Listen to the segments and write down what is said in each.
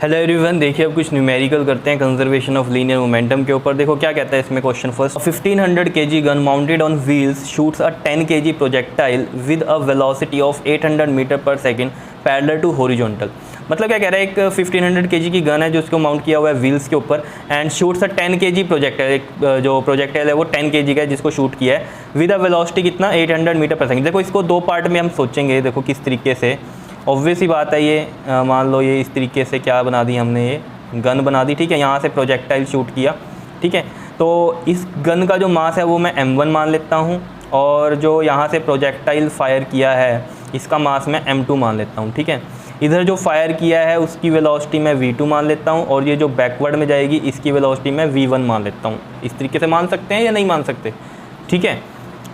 Hello everyone, देखिए अब कुछ न्यूमेरिकल करते हैं कंजर्वेशन ऑफ लीनियर मोमेंटम के ऊपर। देखो क्या कहता है इसमें question first. 1500 kg gun mounted on wheels shoots a 10 kg projectile with a velocity of 800 metre per second parallel to horizontal. मतलब क्या कह रहा है, एक 1500 kg की गन है जो उसको माउंट किया हुआ है व्हील्स के ऊपर and shoots a 10 kg projectile. एक जो प्रोजेक्टाइल है वो 10 kg का है जिसको शूट किया है विद अ वेलोसिटी कितना 800 मीटर पर सेकंड। देखो इसको दो पार्ट में हम सोचेंगे, देखो किस तरीके से। ऑब्वियस ही बात है, ये मान लो ये इस तरीके से क्या बना दी हमने, ये गन बना दी, ठीक है। यहाँ से प्रोजेक्टाइल शूट किया, ठीक है। तो इस गन का जो मास है वो मैं m1 मान लेता हूँ, और जो यहाँ से प्रोजेक्टाइल फायर किया है इसका मास मैं m2 मान लेता हूँ, ठीक है। इधर जो फायर किया है उसकी वेलोसिटी मैं v2 मान लेता हूँ, और ये जो बैकवर्ड में जाएगी इसकी वेलोसिटी मैं v1 मान लेता हूँ। इस तरीके से मान सकते हैं या नहीं मान सकते, ठीक है।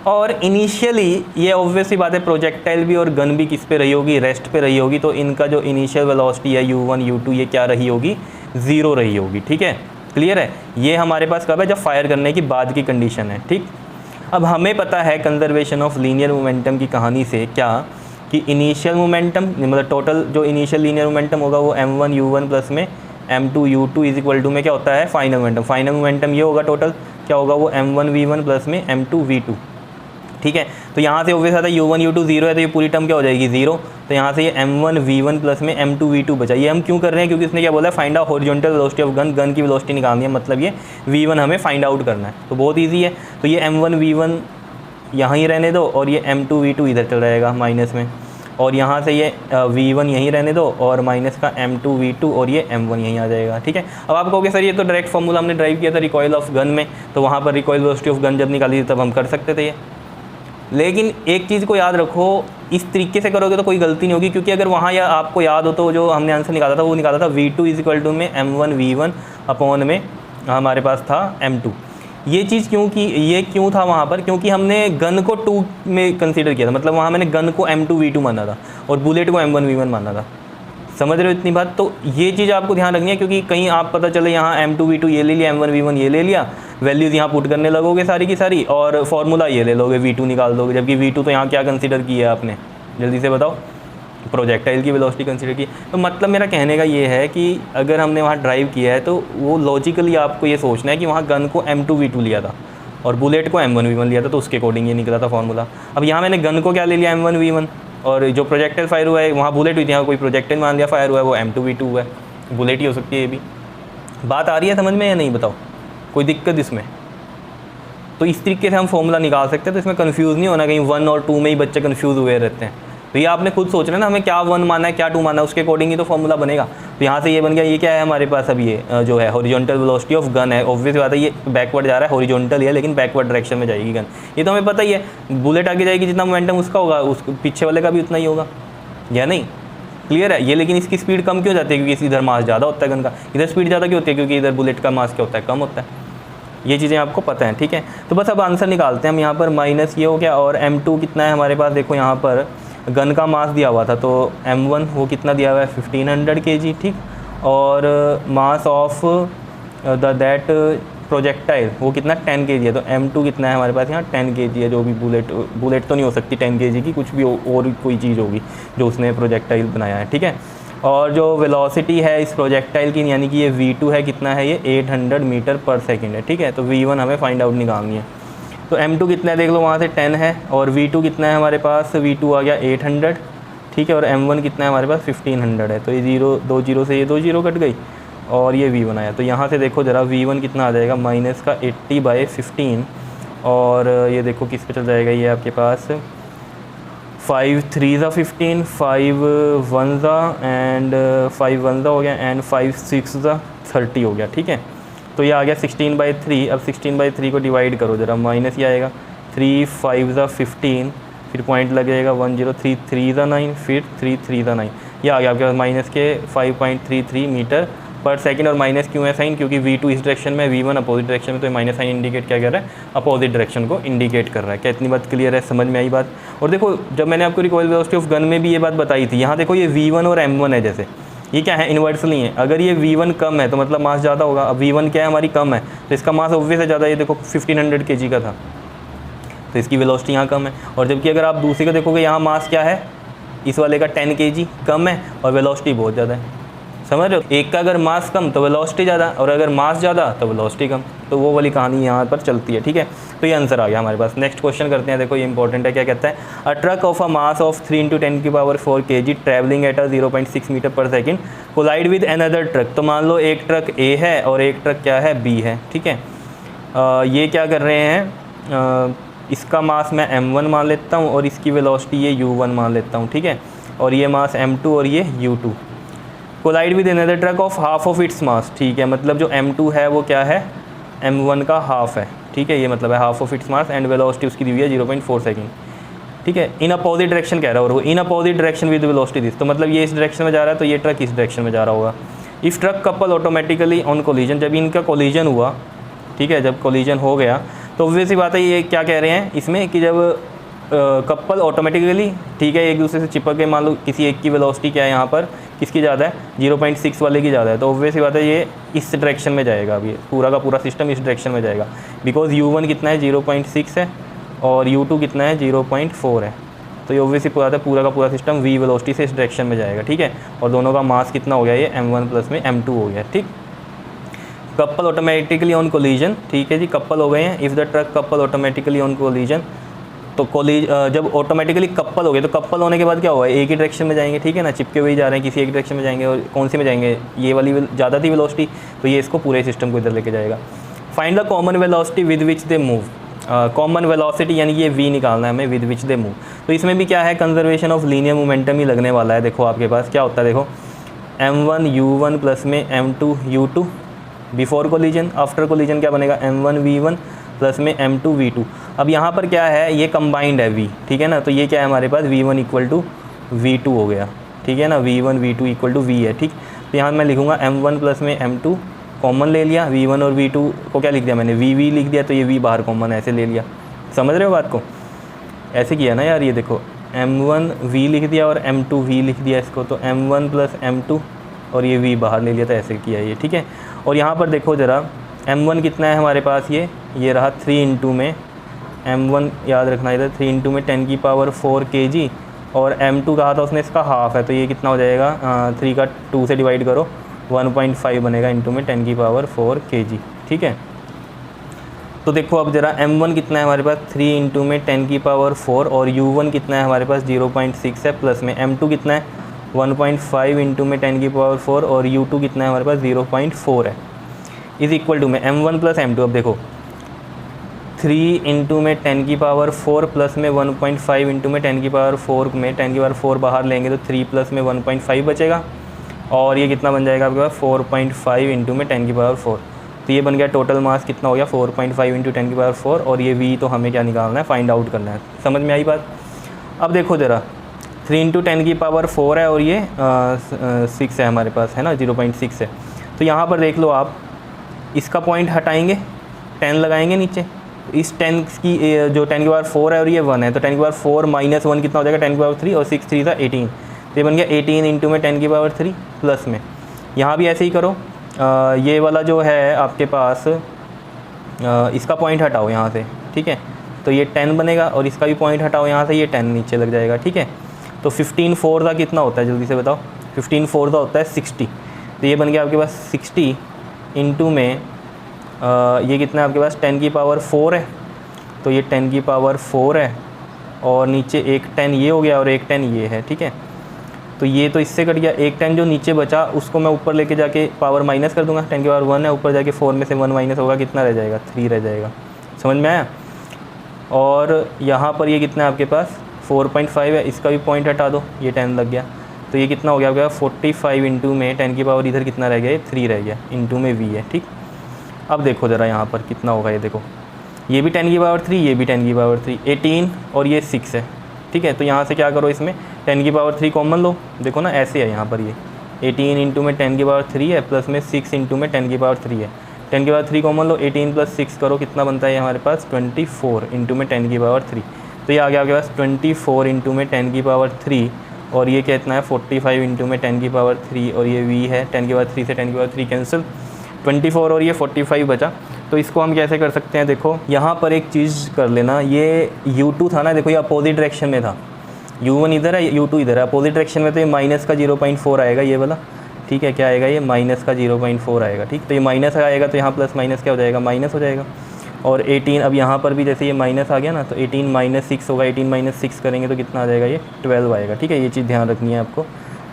और इनिशियली ये ऑब्वियस ही बात है, प्रोजेक्टाइल भी और गन भी किस पे रही होगी, रेस्ट पे रही होगी। तो इनका जो इनिशियल वेलोसिटी है u1 u2 ये क्या रही होगी, 0 रही होगी, ठीक है। क्लियर है, ये हमारे पास कब है, जब फायर करने की बाद की कंडीशन है, ठीक। अब हमें पता है कंजर्वेशन ऑफ लीनियर मोमेंटम की कहानी से क्या, कि इनिशियल मोमेंटम मतलब टोटल जो इनिशियल लीनियर मोमेंटम होगा वो m1 u1 प्लस में m2 u2 is equal to में क्या होता है, फाइनल मोमेंटम। फाइनल मोमेंटम ये होगा, टोटल क्या होगा वो m1 v1 प्लस में m2 v2, ठीक है। तो यहाँ से ऑब्वियस आता है u1 u2 0 है, तो ये पूरी टर्म क्या हो जाएगी 0। तो यहाँ से ये m1 v1 प्लस में m2 v2 बचा। ये हम क्यों कर रहे हैं, क्योंकि इसने क्या बोला है, find out horizontal velocity of gun, gun की वेलोसिटी निकालनी है, मतलब ये v1 हमें फाइंड आउट करना है। तो बहुत ईजी है। तो ये m1 v1 यहाँ ही रहने दो, और ये m2 v2 इधर चल जाएगा माइनस में, और यहाँ से ये v1 यहीं रहने दो, और माइनस का m2 v2 और ये m1 यहीं आ जाएगा, ठीक है। अब आप कहोगे सर ये तो डायरेक्ट फॉर्मूला हमने ड्राइव किया था रिकॉइल ऑफ गन में, तो वहाँ पर रिकॉइल वेलोसिटी ऑफ गन जब निकाली थी तब हम कर सकते थे ये। लेकिन एक चीज़ को याद रखो, इस तरीके से करोगे तो कोई गलती नहीं होगी, क्योंकि अगर वहाँ या आपको याद हो तो जो हमने आंसर निकाला था वो निकाला था v2 इज इक्वल टू में m1 v1 अपॉन में हमारे पास था m2। ये चीज़ क्यों था वहाँ पर, क्योंकि हमने गन को 2 में कंसीडर किया था, मतलब वहाँ मैंने गन को m2 v2 माना था और बुलेट को m1 v1 माना था। समझ रहे हो इतनी बात। तो ये चीज़ आपको ध्यान रखनी है, क्योंकि कहीं आप पता चले यहाँ m2 v2 ये ले लिया, m1 v1 ये ले लिया, वैल्यूज़ यहाँ पुट करने लगोगे सारी की सारी, और फार्मूला ये ले लोगे, v2 निकाल दोगे, जबकि v2 तो यहाँ क्या कंसीडर किया है आपने, जल्दी से बताओ, प्रोजेक्टाइल की वेलोसिटी कंसीडर की। तो मतलब मेरा कहने का ये है कि अगर हमने वहाँ ड्राइव किया है तो वो लॉजिकली आपको ये सोचना है कि वहाँ गन को m2 v2 लिया था और बुलेट को m1 v1 लिया था, तो उसके अकॉर्डिंग ये निकला था फार्मूला। अब यहाँ मैंने गन को क्या ले लिया, m1 v1, और जो प्रोजेक्टाइल फायर हुआ है वहाँ बुलेट हुई थी, यहाँ कोई प्रोजेक्टाइल मान लिया फायर हुआ है वो m2 v2 हुआ है, बुलेट ही हो सकती है ये भी। बात आ रही है समझ में या नहीं, बताओ कोई दिक्कत इसमें। तो इस तरीके से हम फॉर्मूला निकाल सकते हैं, तो इसमें कंफ्यूज नहीं होना, कहीं 1 और 2 में ही बच्चे कंफ्यूज हुए रहते हैं। तो ये आपने खुद सोचना है ना, हमें क्या 1 माना है क्या 2 माना है, उसके अकॉर्डिंग ही तो फॉर्मूला बनेगा। तो यहाँ से ये बन गया, ये क्या है हमारे पास, अब ये जो है हॉरिजॉन्टल वेलोसिटी ऑफ गन है। ऑब्वियस बात है ये बैकवर्ड जा रहा है, हॉरिजॉन्टल ही है लेकिन बैकवर्ड डायरेक्शन में जाएगी गन, ये तो हमें पता ही है। बुलेट आगे जाएगी जितना मोमेंटम उसका होगा, उस पीछे वाले का भी उतना ही होगा, या नहीं, क्लियर है ये। लेकिन इसकी स्पीड कम क्यों जाती है, क्योंकि इधर मास ज़्यादा होता है गन का, इधर स्पीड ज़्यादा क्यों होती है, क्योंकि इधर बुलेट का मास क्या होता है, कम होता है। ये चीज़ें आपको पता है, ठीक है। तो बस अब आंसर निकालते हैं हम। यहाँ पर माइनस ये हो गया, और m2 कितना है हमारे पास, देखो यहाँ पर गन का मास दिया हुआ था, तो m1 वो कितना दिया हुआ है 1500 kg, ठीक। और मास ऑफ दैट प्रोजेक्टाइल वो कितना 10 kg है, तो m2 कितना है हमारे पास यहाँ 10 kg है। जो भी बुलेट तो नहीं हो सकती 10 kg की, कुछ भी और कोई चीज़ होगी जो उसने प्रोजेक्टाइल बनाया है, ठीक है। और जो वेलोसिटी है इस प्रोजेक्टाइल की, यानी कि ये v2 है, कितना है ये 800 मीटर पर सेकंड है, ठीक है। तो v1 हमें फाइंड आउट निकालनी है। तो m2 कितना है देख लो, वहाँ से 10 है, और v2 कितना है हमारे पास, v2 आ गया 800, ठीक है। और m1 कितना है हमारे पास 1500 है, तो ये 2 0 से ये 2 0 कट गई, और ये v1 आया। तो यहाँ से देखो ज़रा v1 कितना आ जाएगा, माइनस का 80/15, और ये देखो किस पे चल जाएगा, ये आपके पास 5 3 15, 5 1 एंड 5 1 हो गया, एंड 5 6 30 हो गया, ठीक है। तो ये आ गया 16/3। अब 16/3 को डिवाइड करो ज़रा, माइनस ये आएगा, 3 5 15, फिर पॉइंट लगेगा 1 0, 3 3 9, फिर 3 3 9, ये आ गया आपके पास माइनस के 5.33 मीटर पर सेकंड। और माइनस क्यों है साइन, क्योंकि v2 इस डायरेक्शन में, v1 अपोजिट डायरेक्शन में, तो माइनस साइन इंडिकेट क्या कर रहा है, अपोजिट डायरेक्शन को इंडिकेट कर रहा है। क्या इतनी बात क्लियर है, समझ में आई बात। और देखो जब मैंने आपको रिकॉइल वेलोसिटी ऑफ गन में भी ये बात बताई थी, यहाँ देखो ये v1 और m1 है, जैसे ये क्या है, इन्वर्सली है। अगर ये v1 कम है तो मतलब मास ज़्यादा होगा। अब v1 क्या है हमारी कम है, तो इसका मास ऑब्वियस है ज़्यादा। ये देखो 1500 kg का था, तो इसकी वेलोसिटी यहाँ कम है। और जबकि अगर आप दूसरे का देखोगे, यहाँ मास क्या है, इस वाले का 10 kg कम है और वेलोसिटी बहुत ज़्यादा है। समझ रहे हो, एक का अगर मास कम तो वेलोसिटी ज़्यादा, और अगर मास ज़्यादा तो वेलोसिटी कम, तो वो वाली कहानी यहाँ पर चलती है। ठीक है, तो ये आंसर आ गया हमारे पास। नेक्स्ट क्वेश्चन करते हैं, देखो ये इंपॉर्टेंट है, क्या कहता है, a truck of a mass of 3 × 10⁴ kg travelling at a 0.6 metre per second collide with another truck. तो मान लो एक ट्रक ए है और एक ट्रक क्या है, बी है। ठीक है, ये क्या कर रहे हैं, इसका मास मैं m1 मान लेता हूँ और इसकी वेलोसिटी ये u1 मान लेता हूँ। ठीक है, और ये मास m2 और ये u2। Collide with another truck of half of its mass. ठीक है, मतलब जो m2 है वो क्या है, m1 का हाफ है। ठीक है, ये मतलब है half of its mass and velocity उसकी दी हुई है 0.4 सेकेंड। ठीक है, इन अपोजिट डायरेक्शन कह रहा है, और वो in opposite direction with velocity this, तो मतलब ये इस डायरेक्शन में जा रहा है तो ये ट्रक इस डायरेक्शन में जा रहा होगा। If truck couple automatically on collision, जब इनका कोलिजन हुआ, ठीक है, जब कोलिजन हो गया तो ऑब्वियस सी बात है, ये क्या कह रहे हैं इसमें कि जब कपल ऑटोमेटिकली, ठीक है, एक दूसरे से चिपक के, मान लो किसी एक की वेलोसिटी क्या है यहाँ पर, किसकी ज़्यादा है, 0.6 वाले की ज़्यादा है, तो ऑब्वियस सी बात है ये इस डायरेक्शन में जाएगा। अभी पूरा का पूरा सिस्टम इस डायरेक्शन में जाएगा, बिकॉज u1 कितना है, 0.6 है, और u2 कितना है, 0.4 है। तो ये ऑब्वियसली बात है पूरा का पूरा सिस्टम v वेलोसिटी से इस डायरेक्शन में जाएगा। ठीक है, और दोनों का मास कितना हो गया, ये m1 प्लस में m2 हो गया। ठीक, कपल ऑटोमेटिकली ऑन कोलिजन। ठीक है जी, कपल हो गए हैं। If the truck couple automatically on collision, तो जब ऑटोमेटिकली कपल हो गए तो कपल होने के बाद क्या हुआ, एक ही डायरेक्शन में जाएंगे। ठीक है ना, चिपके हुए जा रहे हैं, किसी एक डायरेक्शन में जाएंगे, और कौन सी में जाएंगे, ये वाली ज़्यादा थी वेलोसिटी, तो ये इसको पूरे सिस्टम को इधर लेके जाएगा। Find the common velocity with which they move. Common velocity यानी ये v निकालना है हमें, विद विच दे मूव। तो इसमें भी क्या है, कंजर्वेशन ऑफ लीनियर मोमेंटम ही लगने वाला है। देखो आपके पास क्या होता है, देखो m1 u1 प्लस में m2 u2 before collision, after collision क्या बनेगा, m1 v1 प्लस में m2 v2। अब यहाँ पर क्या है, ये कंबाइंड है v, ठीक है ना, तो ये क्या है हमारे पास, v1 इक्वल टू v2 हो गया। ठीक है ना, v1 v2 equal to v है। ठीक, तो यहाँ मैं लिखूँगा m1 प्लस में m2 कॉमन ले लिया, v1 और v2 को क्या लिख दिया मैंने, v लिख दिया, तो ये v बाहर कॉमन ऐसे ले लिया। समझ रहे हो बात को, ऐसे किया ना यार, ये देखो m1 v लिख दिया और m2 v लिख दिया इसको, तो m1 प्लस m2 और ये v बाहर ले लिया, तो ऐसे किया ये। ठीक है, और यहाँ पर देखो ज़रा m1 कितना है हमारे पास, ये रहा 3 इंटू में m1, याद रखना इधर 3 इंटू में 10⁴ kg, और m2 कहा था उसने इसका हाफ है, तो ये कितना हो जाएगा, 3 का 2 से डिवाइड करो, 1.5 बनेगा इंटू में 10⁴ kg। ठीक है, तो देखो अब ज़रा m1 कितना है हमारे पास, 3 इंटू में 10⁴, और u1 कितना है हमारे पास 0.6 है, प्लस में m2 कितना है 1.5 इंटू में 10⁴, और u2 कितना है हमारे पास 0.4 है, इज़ इक्वल टू में m1 प्लस m2। अब देखो 3 इंटू में 10⁴ प्लस में 1.5 इंटू में 10⁴ में 10⁴ बाहर लेंगे तो 3 प्लस में 1.5 बचेगा, और ये कितना बन जाएगा आपके पास 4.5 इंटू में 10⁴। तो ये बन गया टोटल मास कितना हो गया 4.5 इंटू 10⁴, और ये v तो हमें क्या निकालना है, फाइंड आउट करना है। समझ में आई बात। अब देखो ज़रा 3 इंटू 10⁴ है और ये 6 है हमारे पास, है ना, 0.6 है। तो यहाँ पर देख लो आप, इसका पॉइंट हटाएंगे, 10 लगाएंगे नीचे, इस 10 की जो 10⁴ है और ये 1 है, तो 10⁴ माइनस 1 कितना हो जाएगा 10⁴, और 6 3 था 18, तो ये बन गया 18 इंटू में 10⁴ प्लस में। यहाँ भी ऐसे ही करो, ये वाला जो है आपके पास, इसका पॉइंट हटाओ यहाँ से, ठीक है, तो ये 10 बनेगा, और इसका भी पॉइंट हटाओ यहाँ से, ये 10 नीचे लग जाएगा। ठीक है, तो 15⁴ का कितना होता है, जल्दी से बताओ, 15⁴ का होता है 60, तो ये बन गया आपके पास 60 इंटू में ये कितना है आपके पास 10⁴ है, तो ये 10⁴ है, और नीचे एक 10 ये हो गया और एक 10 ये है। ठीक है, तो ये तो इससे कट गया, एक 10 जो नीचे बचा उसको मैं ऊपर लेके जाके पावर माइनस कर दूंगा, 10⁴ है, ऊपर जाके 4 में से 1 माइनस होगा, कितना रह जाएगा 3 रह जाएगा। समझ में आया। और यहाँ पर ये कितना है आपके पास 4.5 है, इसका भी पॉइंट हटा दो, ये 10 लग गया, तो ये कितना हो गया आपका 45 इंटू में 10⁻, इधर कितना रह गया 3 रह गया, इंटू में v है। ठीक, अब देखो ज़रा यहाँ पर कितना होगा, ये देखो ये भी 10⁻3, ये भी 10⁻3, 18 और ये 6 है। ठीक है, तो यहाँ से क्या करो, इसमें 10⁻3 कॉमन लो, देखो ना ऐसे है यहाँ पर, ये 18 इंटू में 10⁻3 है, प्लस में 6 इंटू में 10⁻3 है, 10⁻3 कॉमन लो, 18 प्लस 6 करो, कितना बनता है हमारे पास 24 इंटू में 10⁻3, तो ये आ गया आपके पास 24 इंटू में 10⁻3, और ये कितना है 45 इंटू में 10⁻3, और ये v है 10⁻3 से 10⁻3 कैंसिल, 24 और ये 45 बचा। तो इसको हम कैसे कर सकते हैं, देखो यहाँ पर एक चीज़ कर लेना, ये u2 था ना, देखो ये अपोजिट डायरेक्शन में था, u1 इधर है u2 इधर है, अपोजिट डायरेक्शन में, तो ये माइनस का 0.4 आएगा ये वाला, ठीक है, क्या आएगा ये माइनस का 0.4 आएगा। ठीक, तो ये माइनस आएगा तो यहाँ प्लस माइनस क्या हो जाएगा, माइनस हो जाएगा। और 18 अब यहाँ पर भी जैसे ये माइनस आ गया ना, तो 18 - 6 होगा, 18 - 6 करेंगे तो कितना आ जाएगा, ये 12 आएगा। ठीक है, ये चीज़ ध्यान रखनी है आपको।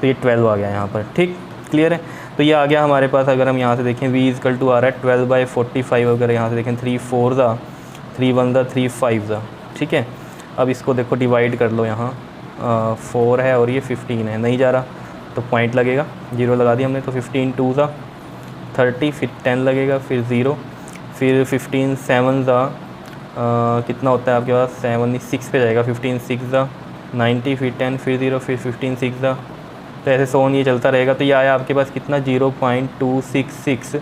तो ये 12 आ गया यहाँ पर। ठीक, क्लियर है। तो ये आ गया हमारे पास। अगर हम यहाँ से देखें v = आ रहा है 12/45। अगर यहाँ से देखें 3 4 ज़ा 3 1 ज़ा 3 5 ज़ा। ठीक है, अब इसको देखो डिवाइड कर लो। यहाँ 4 है और ये 15 है, नहीं जा रहा तो पॉइंट लगेगा, 0 लगा दिया हमने। तो 15 2 ज़ा 30, फिर 10 लगेगा, फिर 0, फिर 15 7 ज़ा कितना होता है आपके पास, 7 6 पे जाएगा। 15 6 ज़ा 90, फिर 10, फिर 0, फिर 15 6 ज़ा, तो ऐसे सोन ये चलता रहेगा। तो ये आया आपके पास कितना, 0.266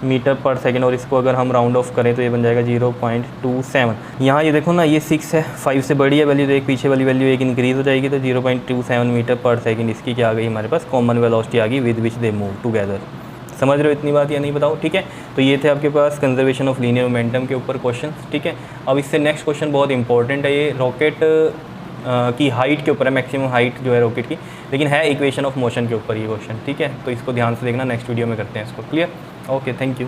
मीटर पर सेकेंड। और इसको अगर हम राउंड ऑफ करें तो ये बन जाएगा 0.27। यहाँ ये देखो ना, ये 6 है, 5 से बड़ी है वैल्यू, तो एक पीछे वाली वैल्यू एक इंक्रीज़ हो जाएगी। तो 0.27 मीटर पर सेकेंड इसकी क्या आ गई हमारे पास, कॉमन वेलोसिटी आ गई with which they move together. समझ रहे हो इतनी बात या नहीं, बताओ। ठीक है, तो ये थे आपके पास कंजर्वेशन ऑफ लीनियर मोमेंटम के ऊपर क्वेश्चन। ठीक है, अब इससे नेक्स्ट क्वेश्चन बहुत इंपॉर्टेंट है, ये रॉकेट की हाइट के ऊपर है, मैक्सिमम हाइट जो है रॉकेट की, लेकिन है इक्वेशन ऑफ मोशन के ऊपर ये क्वेश्चन। ठीक है, तो इसको ध्यान से देखना, नेक्स्ट वीडियो में करते हैं इसको। Clear, okay, thank you.